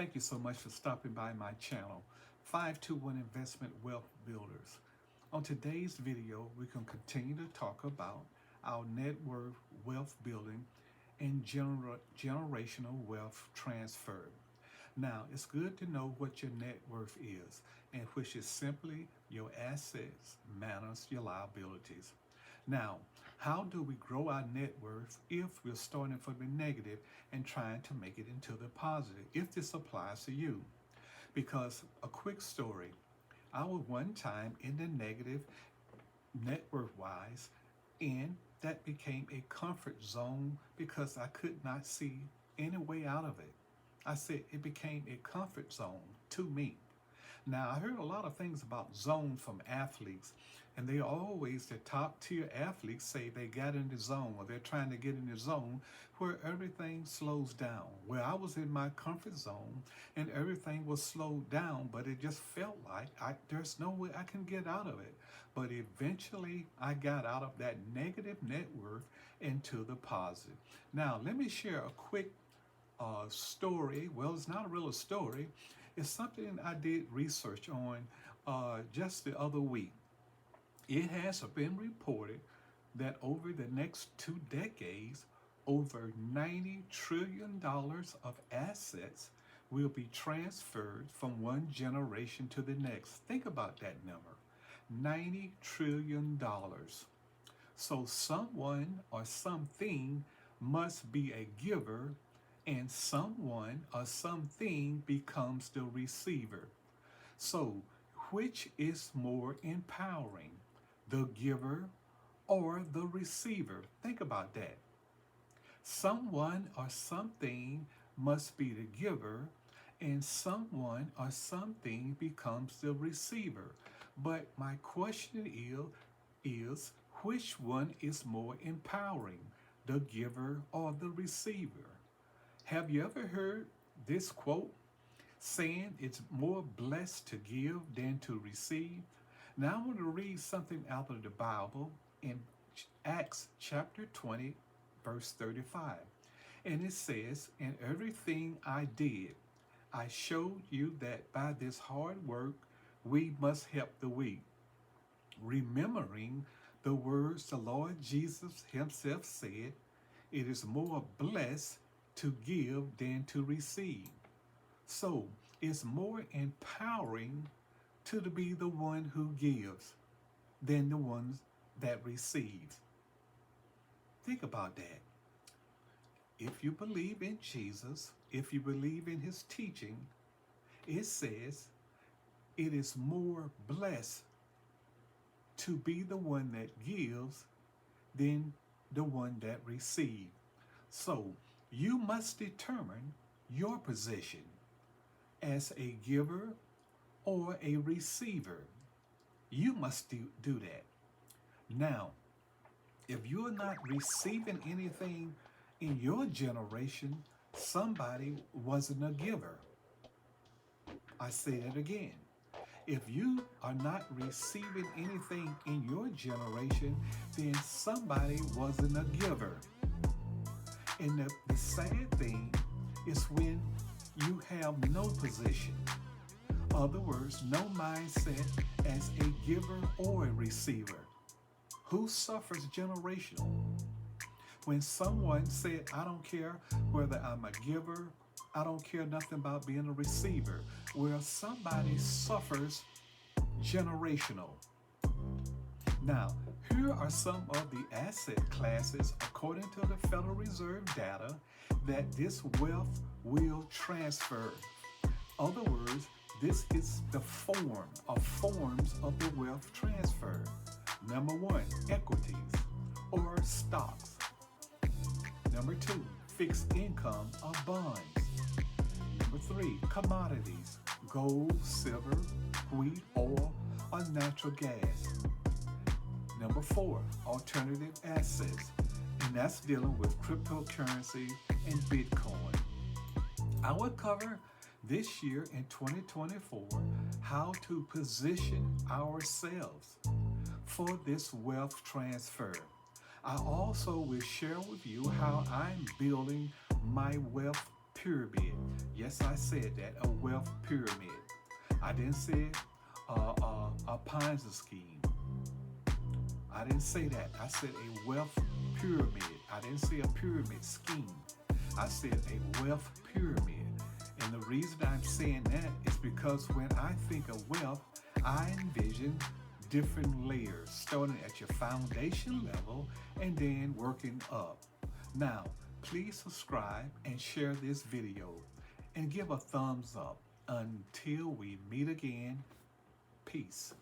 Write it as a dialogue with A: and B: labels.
A: Thank you so much for stopping by my channel, 521 Investment Wealth Builders. On today's video, we can continue to talk about our net worth wealth building and generational wealth transfer. Now, it's good to know what your net worth is, and which is simply your assets minus your liabilities. Now, how do we grow our net worth if we're starting from the negative and trying to make it into the positive, if this applies to you? Because a quick story, I was one time in the negative net worth wise, and that became a comfort zone because I could not see any way out of it. I said it became a comfort zone to me. Now, I heard a lot of things about zones from athletes, and they always, the top tier athletes say they got in the zone, or they're trying to get in the zone where everything slows down. Where I was in my comfort zone and everything was slowed down, but it just felt like there's no way I can get out of it. But eventually I got out of that negative net worth into the positive. Now, let me share a quick story. Well, it's not a real story. It's something I did research on just the other week. It has been reported that over the next 2 decades, over $90 trillion of assets will be transferred from one generation to the next. Think about that number, $90 trillion. So someone or something must be a giver, and someone or something becomes the receiver. So, which is more empowering, the giver or the receiver? Think about that. Someone or something must be the giver, and someone or something becomes the receiver. But my question is which one is more empowering, the giver or the receiver? Have you ever heard this quote saying it's more blessed to give than to receive? Now I want to read something out of the Bible in Acts chapter 20, verse 35. And it says, "In everything I did, I showed you that by this hard work we must help the weak, remembering the words the Lord Jesus himself said, it is more blessed to give than to receive." So it's more empowering to be the one who gives than the ones that receive. Think about that. If you believe in Jesus, if you believe in his teaching, it says it is more blessed to be the one that gives than the one that receives. So you must determine your position as a giver or a receiver. You must do that. Now, if you're not receiving anything in your generation, somebody wasn't a giver. I say that again. If you are not receiving anything in your generation, then somebody wasn't a giver. And the sad thing is when you have no position. In other words, no mindset as a giver or a receiver. Who suffers generational? When someone said, I don't care whether I'm a giver, I don't care nothing about being a receiver, where somebody suffers generational. Now, here are some of the asset classes, according to the Federal Reserve data, that this wealth will transfer. In other words, this is the form of forms of the wealth transfer. Number one, equities or stocks. Number two, fixed income or bonds. Number three, commodities, gold, silver, wheat, oil, or natural gas. Number four, alternative assets, and that's dealing with cryptocurrency and Bitcoin. I will cover this year in 2024 how to position ourselves for this wealth transfer. I also will share with you how I'm building my wealth pyramid. Yes, I said that, a wealth pyramid. I didn't say a Ponzi scheme. I didn't say that. I said a wealth pyramid. I didn't say a pyramid scheme. I said a wealth pyramid. And the reason I'm saying that is because when I think of wealth, I envision different layers, starting at your foundation level and then working up. Now, please subscribe and share this video and give a thumbs up. Until we meet again, peace.